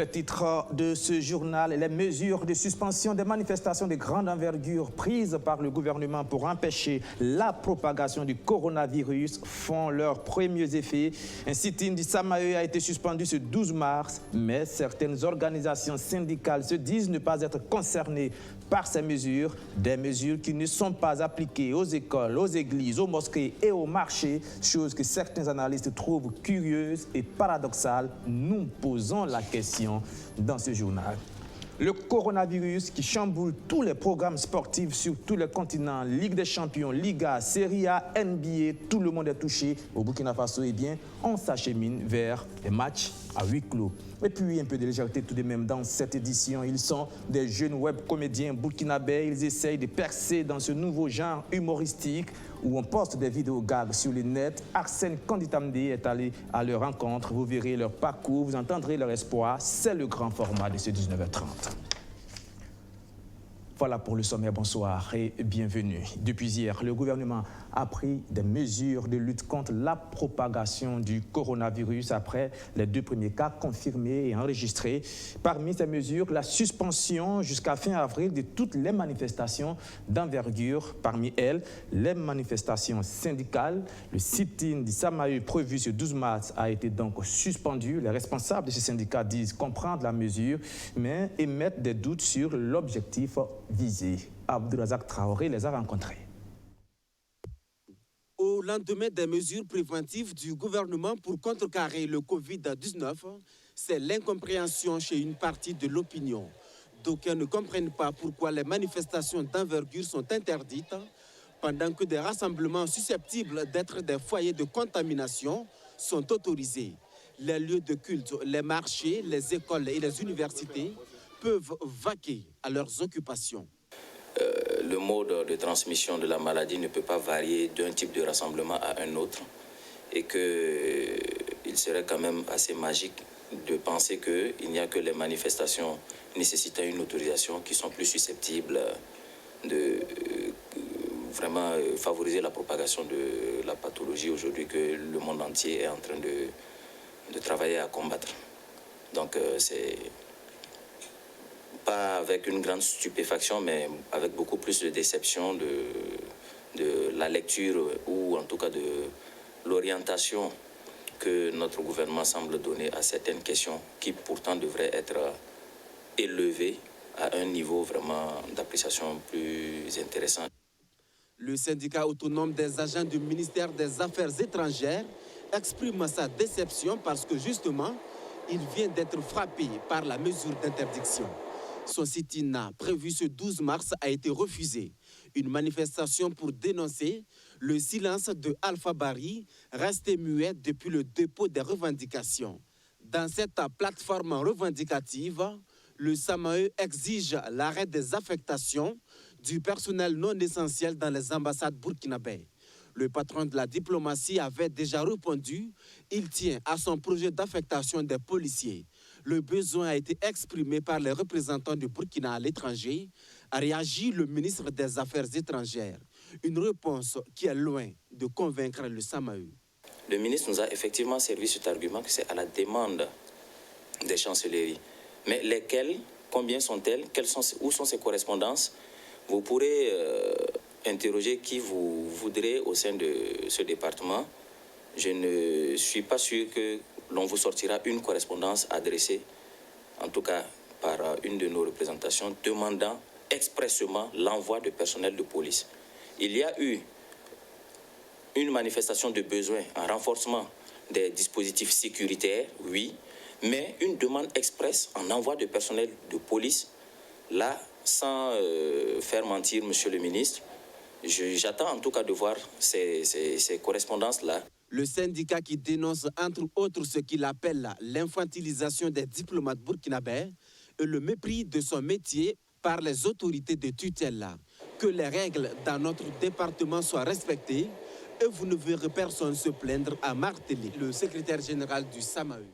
Le titre de ce journal, les mesures de suspension des manifestations de grande envergure prises par le gouvernement pour empêcher la propagation du coronavirus font leurs premiers effets. Un sit-in du Samaeu a été suspendu ce 12 mars, mais certaines organisations syndicales se disent ne pas être concernées par ces mesures, des mesures qui ne sont pas appliquées aux écoles, aux églises, aux mosquées et aux marchés, chose que certains analystes trouvent curieuse et paradoxale. Nous posons la question dans ce journal. Le coronavirus qui chamboule tous les programmes sportifs sur tous les continents, Ligue des champions, Liga, Serie A, NBA, tout le monde est touché. Au Burkina Faso, eh bien, on s'achemine vers les matchs à huis clos. Et puis un peu de légèreté tout de même dans cette édition. Ils sont des jeunes web comédiens burkinabés. Ils essayent de percer dans ce nouveau genre humoristique où on poste des vidéos gags sur le net. Arsène Kanditamde est allé à leur rencontre. Vous verrez leur parcours, vous entendrez leur espoir. C'est le grand format de ce 19h30. Voilà pour le sommaire, bonsoir et bienvenue. Depuis hier, le gouvernement a pris des mesures de lutte contre la propagation du coronavirus après les 2 premiers cas confirmés et enregistrés. Parmi ces mesures, la suspension jusqu'à fin avril de toutes les manifestations d'envergure. Parmi elles, les manifestations syndicales. Le sit-in du Samaeu prévu ce 12 mars a été donc suspendu. Les responsables de ce syndicat disent comprendre la mesure, mais émettent des doutes sur l'objectif visé. Abdourazak Traoré les a rencontrés. Au lendemain des mesures préventives du gouvernement pour contrecarrer le Covid-19, c'est l'incompréhension chez une partie de l'opinion. D'aucuns ne comprennent pas pourquoi les manifestations d'envergure sont interdites, pendant que des rassemblements susceptibles d'être des foyers de contamination sont autorisés. Les lieux de culte, les marchés, les écoles et les universités peuvent vaquer à leurs occupations. Le mode de transmission de la maladie ne peut pas varier d'un type de rassemblement à un autre et qu'il serait quand même assez magique de penser qu'il n'y a que les manifestations nécessitant une autorisation qui sont plus susceptibles de vraiment favoriser la propagation de la pathologie aujourd'hui que le monde entier est en train de travailler à combattre. Donc c'est pas avec une grande stupéfaction, mais avec beaucoup plus de déception de la lecture ou en tout cas de l'orientation que notre gouvernement semble donner à certaines questions qui pourtant devraient être élevées à un niveau vraiment d'appréciation plus intéressant. Le syndicat autonome des agents du ministère des Affaires étrangères exprime sa déception parce que justement, il vient d'être frappé par la mesure d'interdiction. Son sit-in prévu ce 12 mars a été refusé. Une manifestation pour dénoncer le silence de Alpha Bari, resté muet depuis le dépôt des revendications. Dans cette plateforme revendicative, le Samaeu exige l'arrêt des affectations du personnel non essentiel dans les ambassades burkinabées. Le patron de la diplomatie avait déjà répondu. Il tient à son projet d'affectation des policiers. Le besoin a été exprimé par les représentants du Burkina à l'étranger, a réagi le ministre des Affaires étrangères. Une réponse qui est loin de convaincre le Samaeu. Le ministre nous a effectivement servi cet argument que c'est à la demande des chancelleries. Mais lesquelles, combien sont-elles, où sont ces correspondances? Vous pourrez interroger qui vous voudrez au sein de ce département. Je ne suis pas sûr que l'on vous sortira une correspondance adressée, en tout cas par une de nos représentations, demandant expressément l'envoi de personnel de police. Il y a eu une manifestation de besoin en renforcement des dispositifs sécuritaires, oui, mais une demande expresse en envoi de personnel de police, là, sans faire mentir, monsieur le ministre, j'attends en tout cas de voir ces correspondances-là. Le syndicat qui dénonce entre autres ce qu'il appelle l'infantilisation des diplomates burkinabés et le mépris de son métier par les autorités de tutelle. Que les règles dans notre département soient respectées et vous ne verrez personne se plaindre à marteler. Le secrétaire général du Samaeu.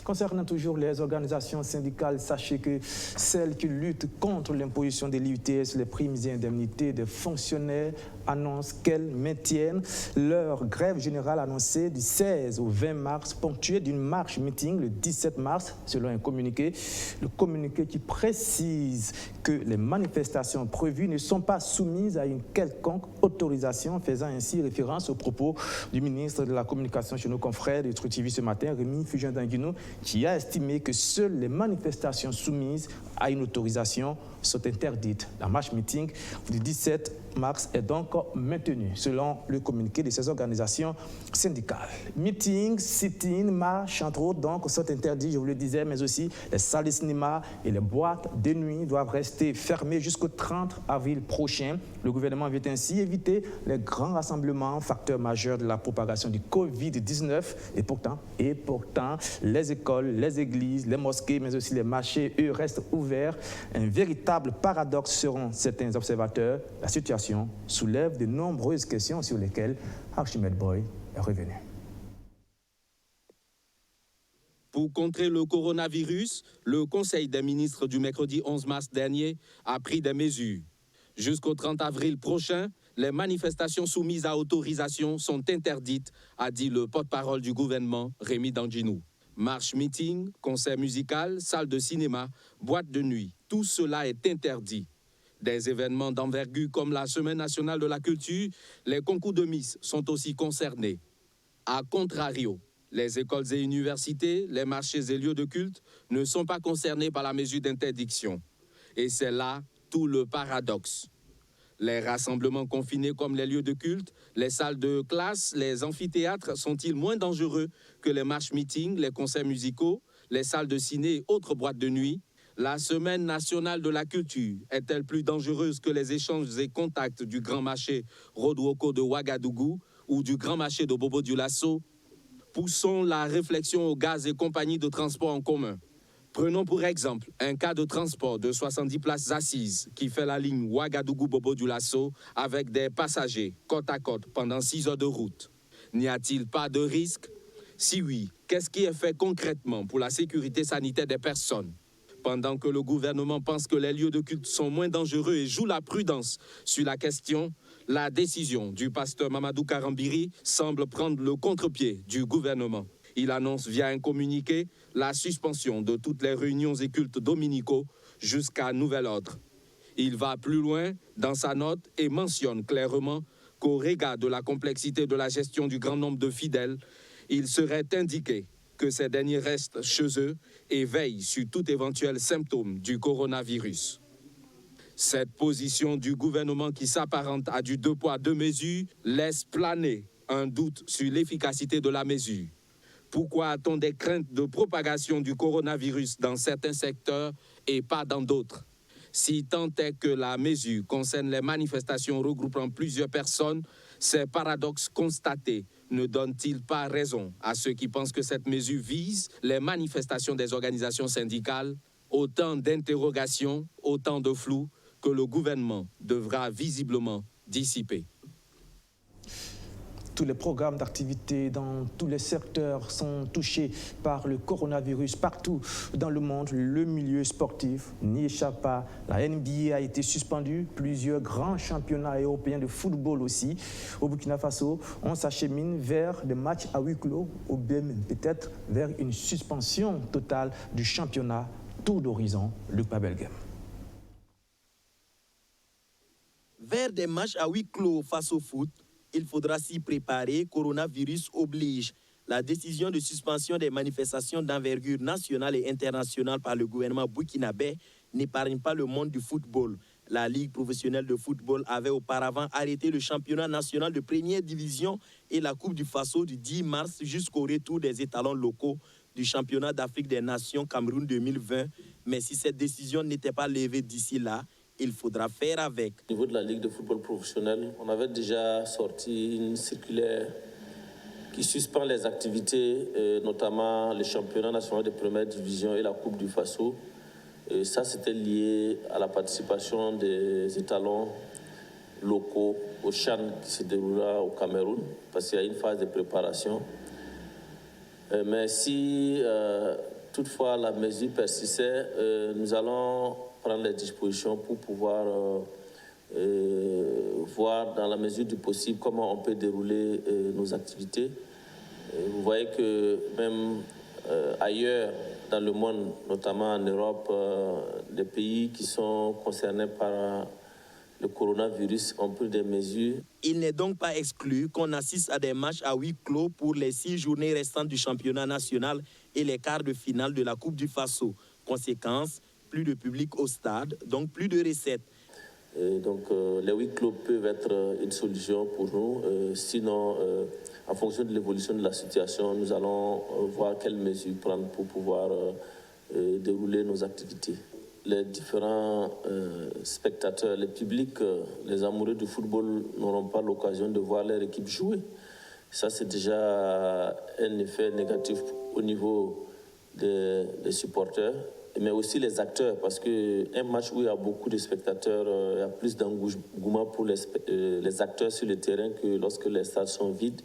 Concernant toujours les organisations syndicales, sachez que celles qui luttent contre l'imposition de l'IUTS, les primes et indemnités des fonctionnaires, annoncent qu'elles maintiennent leur grève générale annoncée du 16 au 20 mars, ponctuée d'une marche-meeting le 17 mars, selon un communiqué. Le communiqué qui précise que les manifestations prévues ne sont pas soumises à une quelconque autorisation, faisant ainsi référence aux propos du ministre de la Communication chez nos confrères de Truc TV ce matin, Rémi Fugendanguinou, qui a estimé que seules les manifestations soumises à une autorisation sont interdites. La marche-meeting du 17 mars est donc maintenue, selon le communiqué de ces organisations syndicales. Meeting, sit-in, marche, entre autres, donc, sont interdits, je vous le disais, mais aussi les salles de cinéma et les boîtes de nuit doivent rester fermées jusqu'au 30 avril prochain. Le gouvernement veut ainsi éviter les grands rassemblements, facteur majeur de la propagation du Covid-19. Et pourtant, les écoles, les églises, les mosquées, mais aussi les marchés, eux, restent ouverts. Un véritable paradoxe seront certains observateurs. La situation soulève de nombreuses questions sur lesquelles Archimède Boy est revenu. Pour contrer le coronavirus, le Conseil des ministres du mercredi 11 mars dernier a pris des mesures. Jusqu'au 30 avril prochain, les manifestations soumises à autorisation sont interdites, a dit le porte-parole du gouvernement, Rémi Danginou. Marche meeting, concert musical, salle de cinéma, boîte de nuit, tout cela est interdit. Des événements d'envergure comme la Semaine nationale de la culture, les concours de Miss sont aussi concernés. A contrario, les écoles et universités, les marchés et lieux de culte ne sont pas concernés par la mesure d'interdiction. Et c'est là tout le paradoxe. Les rassemblements confinés comme les lieux de culte, les salles de classe, les amphithéâtres sont-ils moins dangereux que les marches-meetings, les concerts musicaux, les salles de ciné et autres boîtes de nuit? La Semaine nationale de la culture est-elle plus dangereuse que les échanges et contacts du grand marché Rodwoko de Ouagadougou ou du grand marché de Bobo-Dioulasso? Poussons la réflexion aux gaz et compagnies de transport en commun. Prenons pour exemple un cas de transport de 70 places assises qui fait la ligne Ouagadougou-Bobo-Dioulasso avec des passagers côte à côte pendant 6 heures de route. N'y a-t-il pas de risque? Si oui, qu'est-ce qui est fait concrètement pour la sécurité sanitaire des personnes? Pendant que le gouvernement pense que les lieux de culte sont moins dangereux et joue la prudence sur la question, la décision du pasteur Mamadou Karambiri semble prendre le contre-pied du gouvernement. Il annonce via un communiqué la suspension de toutes les réunions et cultes dominicaux jusqu'à nouvel ordre. Il va plus loin dans sa note et mentionne clairement qu'au regard de la complexité de la gestion du grand nombre de fidèles, il serait indiqué que ces derniers restent chez eux et veillent sur tout éventuel symptôme du coronavirus. Cette position du gouvernement qui s'apparente à du 2 poids 2 mesures laisse planer un doute sur l'efficacité de la mesure. Pourquoi a-t-on des craintes de propagation du coronavirus dans certains secteurs et pas dans d'autres? Si tant est que la mesure concerne les manifestations regroupant plusieurs personnes, ces paradoxes constatés ne donnent-ils pas raison à ceux qui pensent que cette mesure vise les manifestations des organisations syndicales? Autant d'interrogations, autant de flou que le gouvernement devra visiblement dissiper. Tous les programmes d'activité dans tous les secteurs sont touchés par le coronavirus. Partout dans le monde, le milieu sportif n'y échappe pas. La NBA a été suspendue, plusieurs grands championnats européens de football aussi. Au Burkina Faso, on s'achemine vers des matchs à huis clos ou bien peut-être vers une suspension totale du championnat. Tour d'horizon, Luc Pabelgem. Vers des matchs à huis clos face au foot, il faudra s'y préparer, coronavirus oblige. La décision de suspension des manifestations d'envergure nationale et internationale par le gouvernement burkinabé n'épargne pas le monde du football. La Ligue professionnelle de football avait auparavant arrêté le championnat national de première division et la Coupe du Faso du 10 mars jusqu'au retour des étalons locaux du championnat d'Afrique des Nations Cameroun 2020. Mais si cette décision n'était pas levée d'ici là, il faudra faire avec. Au niveau de la Ligue de football professionnel, on avait déjà sorti une circulaire qui suspend les activités, notamment le championnat national de première division et la Coupe du Faso. Et ça, c'était lié à la participation des étalons locaux au CHAN qui se déroulera au Cameroun, parce qu'il y a une phase de préparation. Mais si toutefois la mesure persistait, nous allons prendre les dispositions pour pouvoir voir dans la mesure du possible comment on peut dérouler nos activités. Vous voyez que même ailleurs dans le monde, notamment en Europe, des pays qui sont concernés par le coronavirus ont pris des mesures. Il n'est donc pas exclu qu'on assiste à des matchs à huis clos pour les 6 journées restantes du championnat national et les quarts de finale de la Coupe du Faso. Conséquence, plus de public au stade, donc plus de recettes. Donc les huis clos peuvent être une solution pour nous. Sinon, en fonction de l'évolution de la situation, nous allons voir quelles mesures prendre pour pouvoir dérouler nos activités. Les différents spectateurs, les publics, les amoureux du football n'auront pas l'occasion de voir leur équipe jouer. Ça, c'est déjà un effet négatif au niveau des supporters, mais aussi les acteurs, parce qu'un match où il y a beaucoup de spectateurs, il y a plus d'engouement pour les acteurs sur le terrain que lorsque les stades sont vides.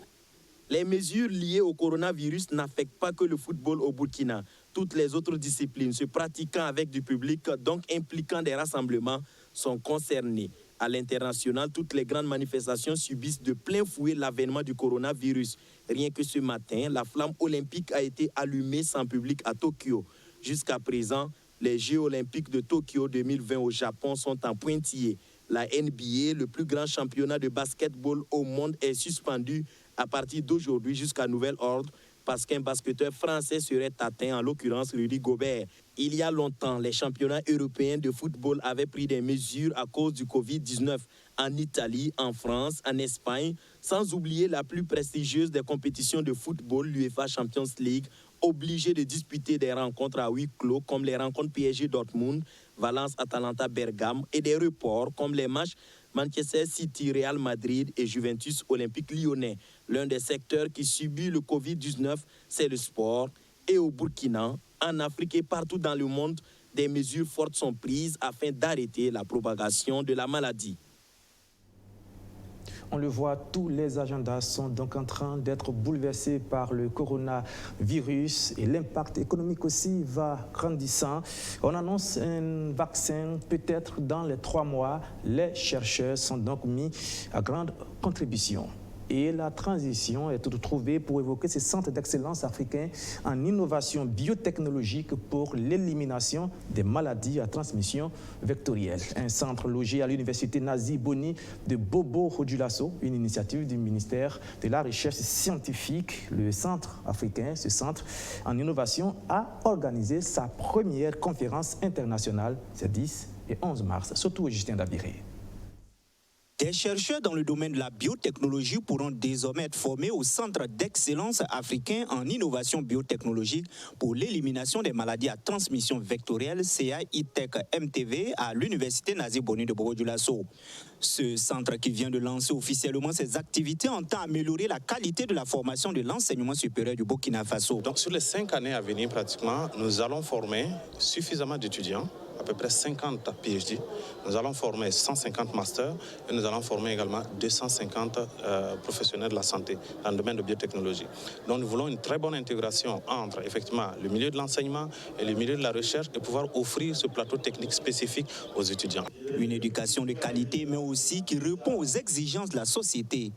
Les mesures liées au coronavirus n'affectent pas que le football au Burkina. Toutes les autres disciplines se pratiquant avec du public, donc impliquant des rassemblements, sont concernées. À l'international, toutes les grandes manifestations subissent de plein fouet l'avènement du coronavirus. Rien que ce matin, la flamme olympique a été allumée sans public à Tokyo. Jusqu'à présent, les Jeux olympiques de Tokyo 2020 au Japon sont en pointillé. La NBA, le plus grand championnat de basketball au monde, est suspendu à partir d'aujourd'hui jusqu'à nouvel ordre parce qu'un basketteur français serait atteint, en l'occurrence Rudy Gobert. Il y a longtemps, les championnats européens de football avaient pris des mesures à cause du Covid-19 en Italie, en France, en Espagne, sans oublier la plus prestigieuse des compétitions de football, l'UEFA Champions League, obligée de disputer des rencontres à huis clos comme les rencontres PSG Dortmund, Valence Atalanta Bergame et des reports comme les matchs Manchester City, Real Madrid et Juventus Olympique Lyonnais. L'un des secteurs qui subit le Covid-19, c'est le sport. Et au Burkina, en Afrique et partout dans le monde, des mesures fortes sont prises afin d'arrêter la propagation de la maladie. On le voit, tous les agendas sont donc en train d'être bouleversés par le coronavirus et l'impact économique aussi va grandissant. On annonce un vaccin peut-être dans les 3 mois. Les chercheurs sont donc mis à grande contribution. Et la transition est toute trouvée pour évoquer ces centres d'excellence africains en innovation biotechnologique pour l'élimination des maladies à transmission vectorielle. Un centre logé à l'université Nazi Boni de Bobo-Dioulasso, une initiative du ministère de la Recherche scientifique. Le centre africain, ce centre en innovation, a organisé sa première conférence internationale, c'est 10 et 11 mars, surtout Justin Dabiré. Des chercheurs dans le domaine de la biotechnologie pourront désormais être formés au Centre d'excellence africain en innovation biotechnologique pour l'élimination des maladies à transmission vectorielle CAI-TEC MTV à l'université Nazi Boni de Bobo-Dioulasso. Ce centre qui vient de lancer officiellement ses activités entend améliorer la qualité de la formation de l'enseignement supérieur du Burkina Faso. Donc sur les 5 années à venir pratiquement, nous allons former suffisamment d'étudiants, à peu près 50 PhD. Nous allons former 150 masters et nous allons former également 250 professionnels de la santé dans le domaine de biotechnologie. Donc nous voulons une très bonne intégration entre effectivement le milieu de l'enseignement et le milieu de la recherche et pouvoir offrir ce plateau technique spécifique aux étudiants. Une éducation de qualité mais aussi qui répond aux exigences de la société.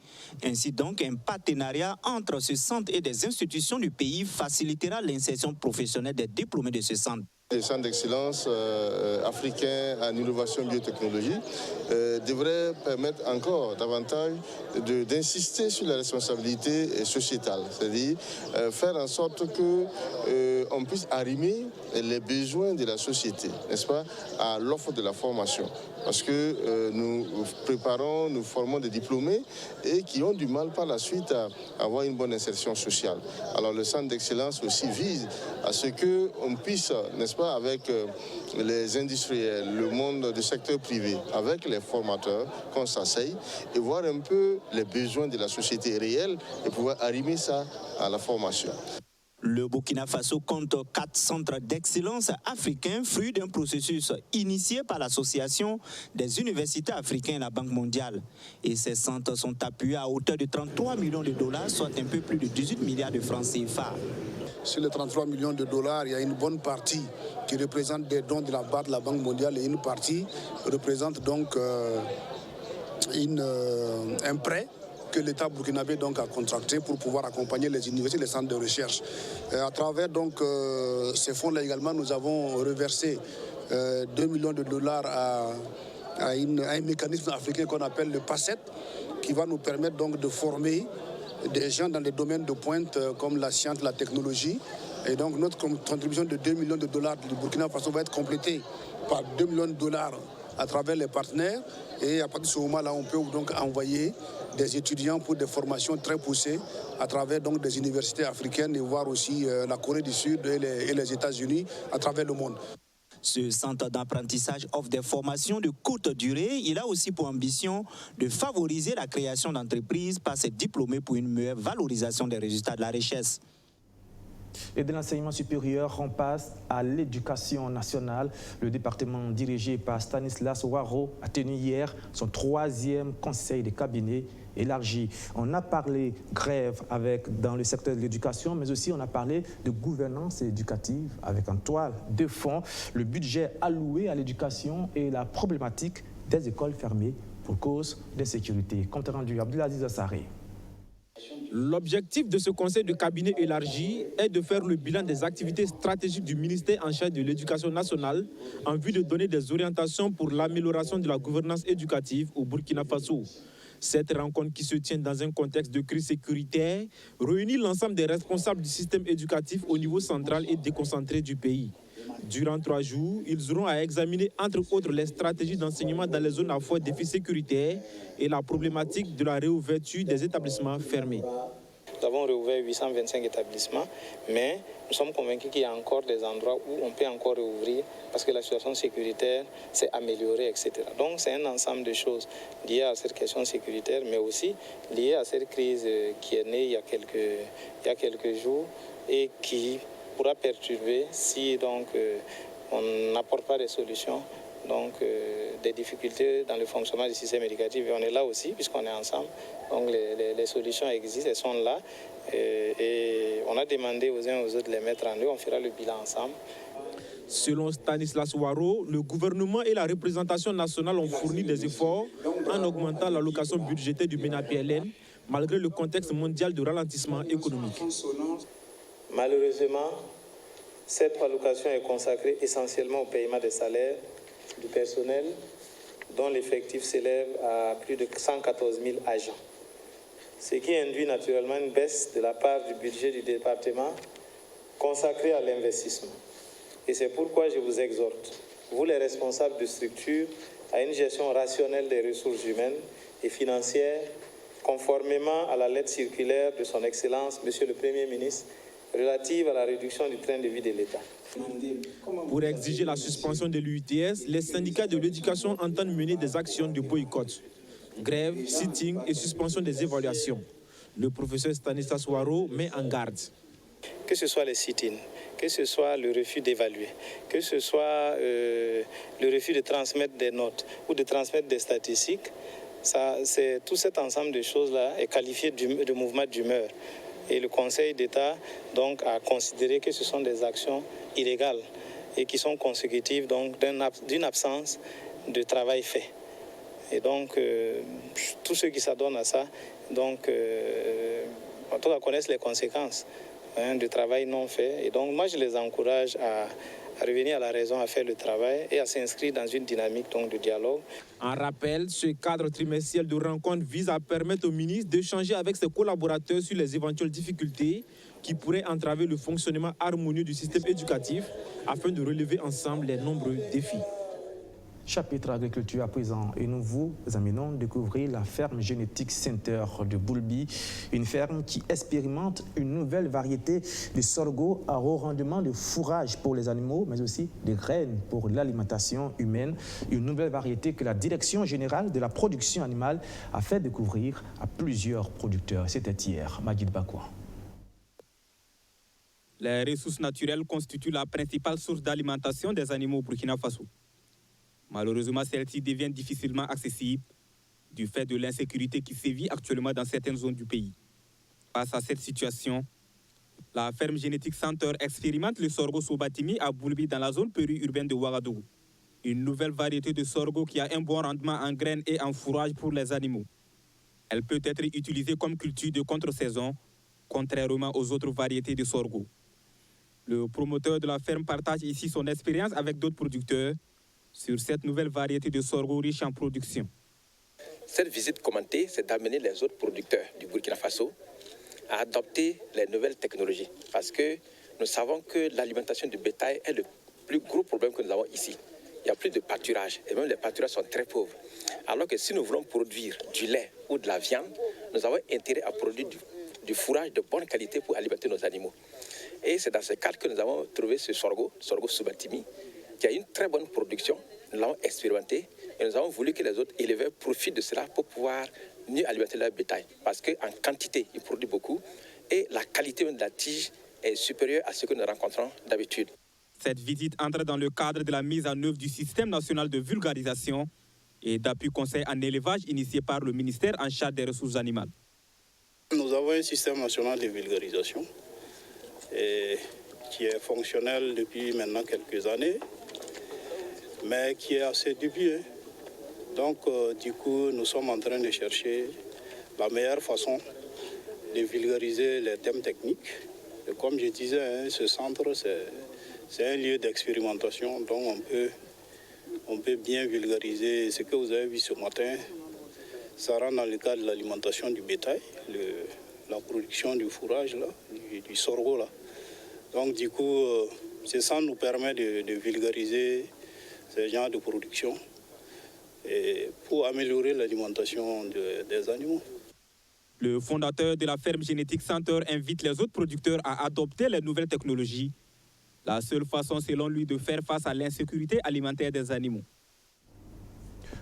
Ainsi donc, un partenariat entre ce centre et des institutions du pays facilitera l'insertion professionnelle des diplômés de ce centre. Les centres d'excellence africains en innovation biotechnologie devraient permettre encore davantage d'insister sur la responsabilité sociétale, c'est-à-dire faire en sorte qu'on puisse arrimer les besoins de la société, n'est-ce pas, à l'offre de la formation. Parce que nous formons des diplômés et qui ont du mal par la suite à avoir une bonne insertion sociale. Alors le centre d'excellence aussi vise à ce qu'on puisse, n'est-ce pas, avec les industriels, le monde du secteur privé, avec les formateurs, qu'on s'asseye et voir un peu les besoins de la société réelle et pouvoir arrimer ça à la formation. Le Burkina Faso compte 4 centres d'excellence africains, fruit d'un processus initié par l'Association des universités africaines et la Banque mondiale. Et ces centres sont appuyés à hauteur de 33 millions de dollars, soit un peu plus de 18 milliards de francs CFA. Sur les 33 millions de dollars, il y a une bonne partie qui représente des dons de la part de la Banque mondiale et une partie représente donc un prêt que l'État burkinabé donc a contracté pour pouvoir accompagner les universités et les centres de recherche. À travers donc ces fonds-là également, nous avons reversé 2 millions de dollars à un mécanisme africain qu'on appelle le PACET, qui va nous permettre donc de former des gens dans des domaines de pointe comme la science, la technologie. Et donc notre contribution de 2 millions de dollars du Burkina Faso va être complétée par 2 millions de dollars à travers les partenaires. Et à partir de ce moment-là, on peut donc envoyer des étudiants pour des formations très poussées à travers donc des universités africaines et voir aussi la Corée du Sud et les États-Unis à travers le monde. Ce centre d'apprentissage offre des formations de courte durée. Il a aussi pour ambition de favoriser la création d'entreprises par ses diplômés pour une meilleure valorisation des résultats de la richesse. Et de l'enseignement supérieur, on passe à l'éducation nationale. Le département dirigé par Stanislas Ouaro a tenu hier son 3e conseil de cabinet élargi. On a parlé grève dans le secteur de l'éducation, mais aussi on a parlé de gouvernance éducative avec en toile de fond le budget alloué à l'éducation et la problématique des écoles fermées pour cause d'insécurité. Compte rendu Abdelaziz Assaré. L'objectif de ce conseil de cabinet élargi est de faire le bilan des activités stratégiques du ministère en charge de l'éducation nationale en vue de donner des orientations pour l'amélioration de la gouvernance éducative au Burkina Faso. Cette rencontre qui se tient dans un contexte de crise sécuritaire réunit l'ensemble des responsables du système éducatif au niveau central et déconcentré du pays. Durant 3 jours, ils auront à examiner entre autres les stratégies d'enseignement dans les zones à fort défi sécuritaire et la problématique de la réouverture des établissements fermés. Nous avons réouvert 825 établissements, mais nous sommes convaincus qu'il y a encore des endroits où on peut encore réouvrir parce que la situation sécuritaire s'est améliorée, etc. Donc c'est un ensemble de choses liées à cette question sécuritaire, mais aussi liées à cette crise qui est née il y a quelques jours et qui pourra perturber si donc on n'apporte pas des solutions, donc des difficultés dans le fonctionnement du système éducatif. Et on est là aussi puisqu'on est ensemble. Donc les solutions existent, elles sont là. Et on a demandé aux uns et aux autres de les mettre en œuvre. On fera le bilan ensemble. Selon Stanislas Ouaro, le gouvernement et la représentation nationale ont fourni des efforts en augmentant l'allocation budgétaire du MENA-PLN malgré le contexte mondial de ralentissement économique. Malheureusement, cette allocation est consacrée essentiellement au paiement des salaires du personnel dont l'effectif s'élève à plus de 114 000 agents. Ce qui induit naturellement une baisse de la part du budget du département consacré à l'investissement. Et c'est pourquoi je vous exhorte, vous les responsables de structure, à une gestion rationnelle des ressources humaines et financières, conformément à la lettre circulaire de son Excellence, Monsieur le Premier ministre, relative à la réduction du train de vie de l'État. Pour exiger la suspension de l'UITS, les syndicats de l'éducation entendent mener des actions de boycott, grève, sitting et suspension des évaluations. Le professeur Stanislas Ouaro met en garde. Que ce soit les sit-ins, que ce soit le refus d'évaluer, que ce soit le refus de transmettre des notes ou de transmettre des statistiques, tout cet ensemble de choses-là est qualifié de mouvement d'humeur. Et le Conseil d'État donc, a considéré que ce sont des actions illégales et qui sont consécutives d'une absence de travail fait. Et donc, tous ceux qui s'adonnent à ça, donc, en tout cas, connaissent les conséquences du travail non fait. Et donc, moi, je les encourage à revenir à la raison, à faire le travail et à s'inscrire dans une dynamique donc, de dialogue. En rappel, ce cadre trimestriel de rencontre vise à permettre au ministre d'échanger avec ses collaborateurs sur les éventuelles difficultés qui pourraient entraver le fonctionnement harmonieux du système éducatif afin de relever ensemble les nombreux défis. Chapitre agriculture à présent et nous vous amenons découvrir la ferme génétique Center de Boulby, une ferme qui expérimente une nouvelle variété de sorgho à haut rendement de fourrage pour les animaux, mais aussi des graines pour l'alimentation humaine, une nouvelle variété que la Direction générale de la production animale a fait découvrir à plusieurs producteurs. C'était hier, Magid Bakwa. Les ressources naturelles constituent la principale source d'alimentation des animaux au Burkina Faso. Malheureusement, celles-ci deviennent difficilement accessibles du fait de l'insécurité qui sévit actuellement dans certaines zones du pays. Face à cette situation, la ferme génétique Center expérimente le sorgho Sobatimi à Boulby dans la zone périurbaine de Ouagadougou. une nouvelle variété de sorgho qui a un bon rendement en graines et en fourrage pour les animaux. Elle peut être utilisée comme culture de contre-saison, contrairement aux autres variétés de sorgho. Le promoteur de la ferme partage ici son expérience avec d'autres producteurs sur cette nouvelle variété de sorgho riche en production. Cette visite commentée, c'est d'amener les autres producteurs du Burkina Faso à adopter les nouvelles technologies. Parce que nous savons que l'alimentation du bétail est le plus gros problème que nous avons ici. Il n'y a plus de pâturage, et même les pâturages sont très pauvres. Alors que si nous voulons produire du lait ou de la viande, nous avons intérêt à produire du fourrage de bonne qualité pour alimenter nos animaux. Et c'est dans ce cadre que nous avons trouvé ce sorgho Subatimi, qui a une très bonne production. Nous l'avons expérimenté et nous avons voulu que les autres éleveurs profitent de cela pour pouvoir mieux alimenter leur bétail. Parce qu'en quantité, ils produisent beaucoup et la qualité de la tige est supérieure à ce que nous rencontrons d'habitude. Cette visite entre dans le cadre de la mise en œuvre du système national de vulgarisation et d'appui conseil en élevage initié par le ministère en charge des ressources animales. Nous avons un système national de vulgarisation qui est fonctionnel depuis maintenant quelques années, mais qui est assez dubieux. Donc, du coup, nous sommes en train de chercher la meilleure façon de vulgariser les thèmes techniques. Et comme je disais, ce centre, c'est un lieu d'expérimentation, donc on peut bien vulgariser ce que vous avez vu ce matin. Ça rentre dans le cadre de l'alimentation du bétail, la production du fourrage, là, du sorgho. Là. Donc du coup, ça nous permet de vulgariser ce genre de production et pour améliorer l'alimentation des animaux. Le fondateur de la ferme Génétique Center invite les autres producteurs à adopter les nouvelles technologies. La seule façon, selon lui, de faire face à l'insécurité alimentaire des animaux.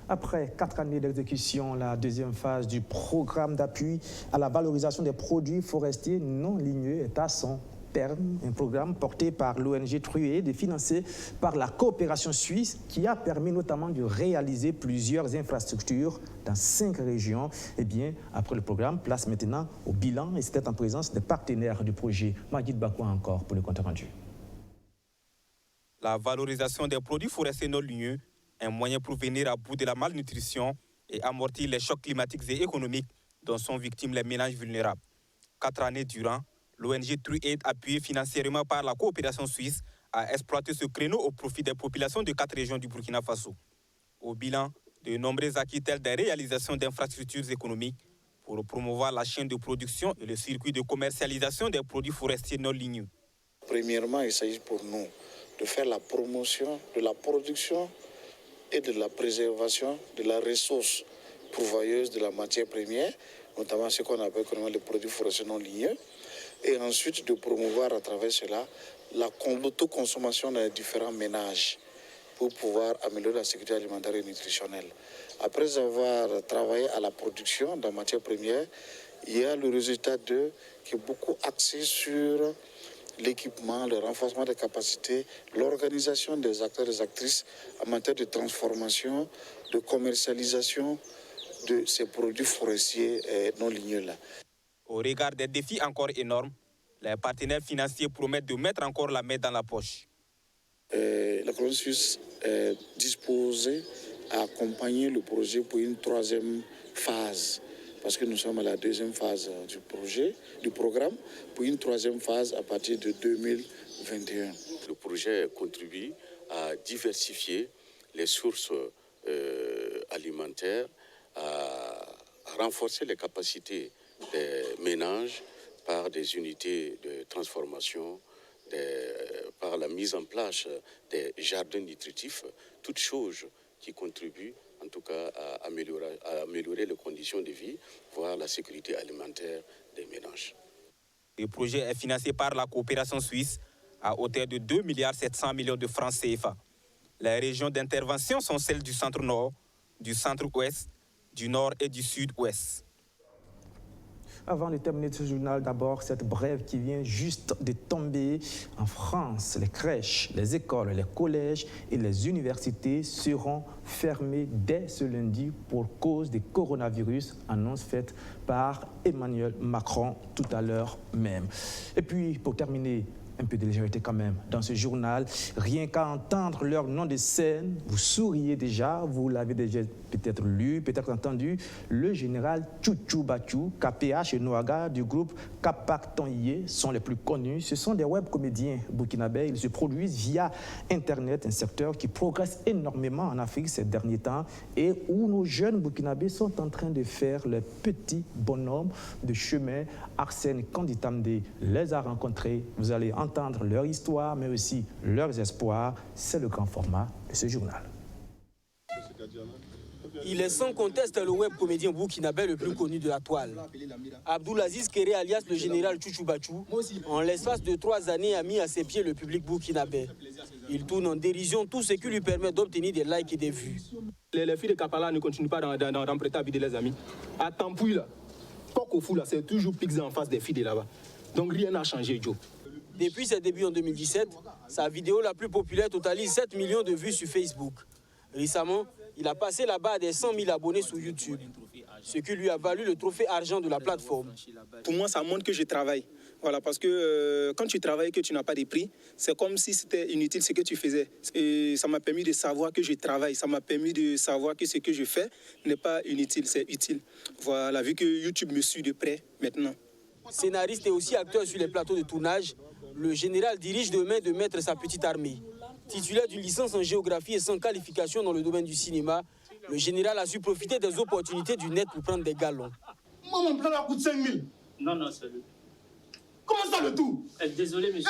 Après 4 années d'exécution, la deuxième phase du programme d'appui à la valorisation des produits forestiers non ligneux est à son terme. Un programme porté par l'ONG TRUAID et financé par la coopération suisse qui a permis notamment de réaliser plusieurs infrastructures dans 5 régions. Eh bien, après le programme, place maintenant au bilan et c'était en présence des partenaires du projet. Magid Bakwa encore pour le compte rendu. La valorisation des produits forestiers non ligneux, un moyen pour venir à bout de la malnutrition et amortir les chocs climatiques et économiques dont sont victimes les ménages vulnérables. 4 années durant, l'ONG TRUAID, appuyée financièrement par la coopération suisse, a exploité ce créneau au profit des populations de 4 régions du Burkina Faso. Au bilan, de nombreux acquis tels des réalisations d'infrastructures économiques pour promouvoir la chaîne de production et le circuit de commercialisation des produits forestiers non ligneux. Premièrement, il s'agit pour nous de faire la promotion de la production et de la préservation de la ressource pourvoyeuse de la matière première, notamment ce qu'on appelle les produits forestiers non ligneux, et ensuite de promouvoir à travers cela l'autoconsommation dans les différents ménages pour pouvoir améliorer la sécurité alimentaire et nutritionnelle. Après avoir travaillé à la production de la matière première, il y a le résultat qui est beaucoup axé sur l'équipement, le renforcement des capacités, l'organisation des acteurs et des actrices en matière de transformation, de commercialisation de ces produits forestiers non ligneux-là. Au regard des défis encore énormes, les partenaires financiers promettent de mettre encore la main dans la poche. La province suisse est disposée à accompagner le projet pour une 3e phase. Parce que nous sommes à la 2e phase du programme, pour une 3e phase à partir de 2021. Le projet contribue à diversifier les sources alimentaires, à renforcer les capacités des ménages par des unités de transformation, par la mise en place des jardins nutritifs, toutes choses qui contribuent en tout cas à améliorer les conditions de vie, voire la sécurité alimentaire des ménages. Le projet est financé par la coopération suisse à hauteur de 2,7 milliards de francs CFA. Les régions d'intervention sont celles du centre-nord, du centre-ouest, du nord et du sud-ouest. Avant de terminer ce journal, d'abord cette brève qui vient juste de tomber. En France, les crèches, les écoles, les collèges et les universités seront fermées dès ce lundi pour cause du coronavirus, annonce faite par Emmanuel Macron tout à l'heure même. Et puis, pour terminer, un peu de légèreté quand même dans ce journal. Rien qu'à entendre leur nom de scène, vous souriez déjà, vous l'avez déjà peut-être lu, peut-être entendu, le général Tchouchou Bachou, KPH et Nouaga du groupe Kapak Tonye sont les plus connus. Ce sont des web comédiens burkinabés. Ils se produisent via Internet, un secteur qui progresse énormément en Afrique ces derniers temps et où nos jeunes burkinabés sont en train de faire le petit bonhomme de chemin. Arsène Kanditamde les a rencontrés. Vous allez entendre leur histoire, mais aussi leurs espoirs. C'est le grand format de ce journal. Il est sans conteste le web comédien burkinabé le plus connu de la toile. Abdoulaziz Kéré, alias le général Tchouchou Bachou, en l'espace de 3 années, a mis à ses pieds le public burkinabé. Il tourne en dérision tout ce qui lui permet d'obtenir des likes et des vues. Les filles de Kapala ne continuent pas d'emprunter à vider les amis. À Tampouille, là, Pokofou, là, c'est toujours Pixé en face des filles de là-bas. Donc rien n'a changé, Joe. Depuis ses débuts en 2017, sa vidéo la plus populaire totalise 7 millions de vues sur Facebook. Récemment, il a passé la barre des 100 000 abonnés sur YouTube, ce qui lui a valu le trophée argent de la plateforme. Pour moi, ça montre que je travaille. Voilà, parce que quand tu travailles et que tu n'as pas de prix, c'est comme si c'était inutile ce que tu faisais. Et ça m'a permis de savoir que je travaille, ça m'a permis de savoir que ce que je fais n'est pas inutile, c'est utile. Voilà, vu que YouTube me suit de près maintenant. Scénariste et aussi acteur sur les plateaux de tournage, le général dirige demain de mettre sa petite armée. Titulaire d'une licence en géographie et sans qualification dans le domaine du cinéma, le général a su profiter des opportunités du net pour prendre des galons. Moi, mon plan là coûte 5 000. Non, c'est le... Comment ça le tout? Désolé, monsieur.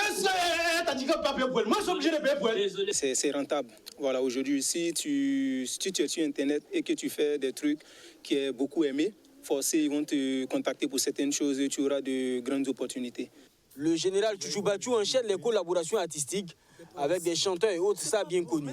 T'as dit que pas payer pour elle. Moi, je suis obligé de payer pour elle. Désolé. C'est rentable. Voilà, aujourd'hui, si tu es sur Internet et que tu fais des trucs qui est beaucoup aimé, forcément, ils vont te contacter pour certaines choses et tu auras de grandes opportunités. Le général Tchouchou Bachou enchaîne les collaborations artistiques avec des chanteurs et autres stars bien connus.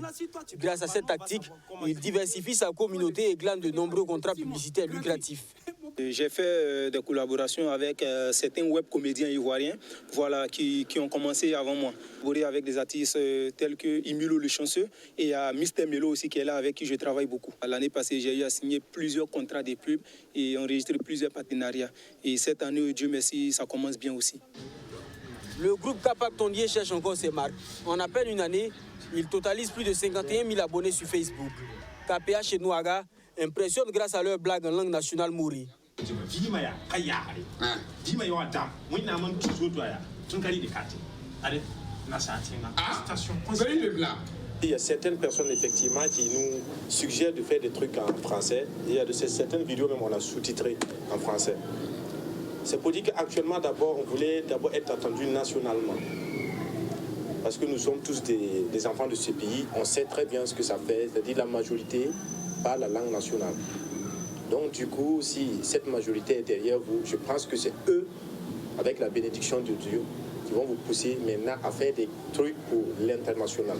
Grâce à cette tactique, il diversifie sa communauté et glane de nombreux contrats publicitaires lucratifs. J'ai fait des collaborations avec certains web comédiens ivoiriens, voilà, qui ont commencé avant moi. J'ai avec des artistes tels que Imulo le chanceux et il y a Mr Melo aussi qui est là avec qui je travaille beaucoup. L'année passée, j'ai eu à signer plusieurs contrats de pub et enregistrer plusieurs partenariats. Et cette année, Dieu merci, ça commence bien aussi. Le groupe Kapak Tonye cherche encore ses marques. En à peine une année, il totalise plus de 51 000 abonnés sur Facebook. KPH et Nouaga impressionnent grâce à leurs blagues en langue nationale mouri. Il y a certaines personnes effectivement qui nous suggèrent de faire des trucs en français. Il y a de certaines vidéos même on a sous-titré en français. C'est pour dire qu'actuellement, on voulait d'abord être entendu nationalement. Parce que nous sommes tous des enfants de ce pays, on sait très bien ce que ça fait, c'est-à-dire la majorité parle la langue nationale. Donc du coup, si cette majorité est derrière vous, je pense que c'est eux, avec la bénédiction de Dieu, qui vont vous pousser maintenant à faire des trucs pour l'international.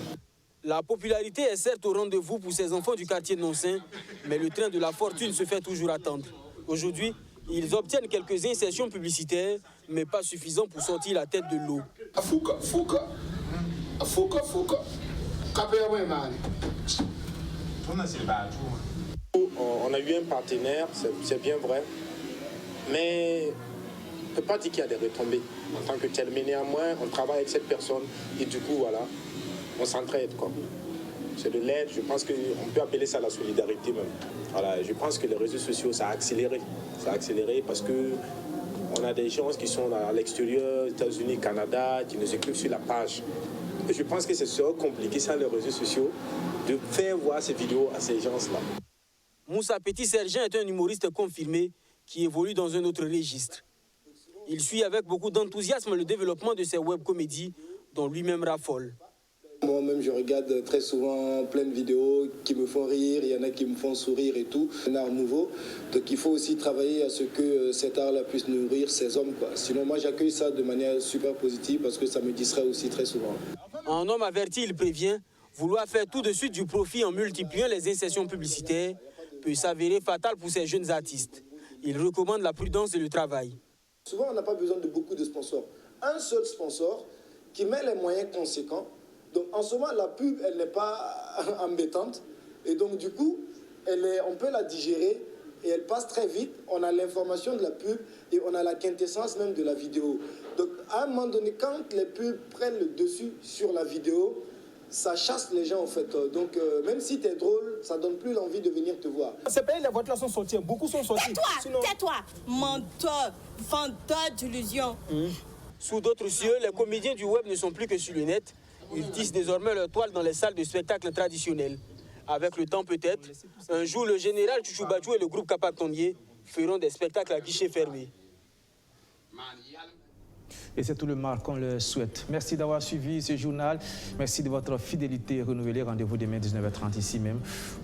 La popularité est certes au rendez-vous pour ces enfants du quartier Nonsin, mais le train de la fortune se fait toujours attendre. Aujourd'hui, ils obtiennent quelques insertions publicitaires, mais pas suffisant pour sortir la tête de l'eau. On a eu un partenaire, c'est bien vrai, mais on ne peut pas dire qu'il y a des retombées en tant que tel. Mais néanmoins, on travaille avec cette personne et du coup, voilà, on s'entraide, quoi. C'est de l'aide, je pense qu'on peut appeler ça la solidarité même. Voilà, je pense que les réseaux sociaux, ça a accéléré. Ça a accéléré parce qu'on a des gens qui sont à l'extérieur, États-Unis, Canada, qui nous écrivent sur la page. Et je pense que c'est so compliqué, ça, les réseaux sociaux, de faire voir ces vidéos à ces gens-là. Moussa Petit-Sergent est un humoriste confirmé qui évolue dans un autre registre. Il suit avec beaucoup d'enthousiasme le développement de ces web-comédies dont lui-même raffole. Moi-même, je regarde très souvent plein de vidéos qui me font rire, il y en a qui me font sourire et tout. C'est un art nouveau, donc il faut aussi travailler à ce que cet art-là puisse nourrir ces hommes, quoi. Sinon, moi, j'accueille ça de manière super positive parce que ça me distrait aussi très souvent. Un homme averti, il prévient, vouloir faire tout de suite du profit en multipliant les insertions publicitaires peut s'avérer fatal pour ces jeunes artistes. Il recommande la prudence et le travail. Souvent, on n'a pas besoin de beaucoup de sponsors. Un seul sponsor qui met les moyens conséquents. Donc en ce moment, la pub, elle n'est pas embêtante. Et donc du coup, on peut la digérer et elle passe très vite. On a l'information de la pub et on a la quintessence même de la vidéo. Donc à un moment donné, quand les pubs prennent le dessus sur la vidéo, ça chasse les gens en fait. Donc même si tu es drôle, ça donne plus l'envie de venir te voir. Ces pays, les voitures sont sorties, beaucoup sont sortis. Tais-toi, sinon... tais-toi, menteur, vendeur d'illusions. Sous d'autres cieux, les comédiens du web ne sont plus que sur le net. Ils tissent désormais leur toile dans les salles de spectacle traditionnelles. Avec le temps peut-être, un jour le général Tchouchou Bachou et le groupe Capac Tondier feront des spectacles à guichet fermé. Et c'est tout le mal qu'on leur souhaite. Merci d'avoir suivi ce journal. Merci de votre fidélité renouvelée. Rendez-vous demain 19h30 ici même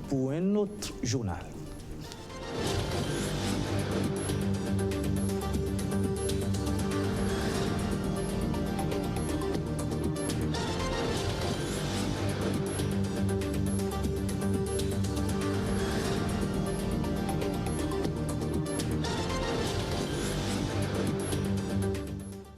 pour un autre journal.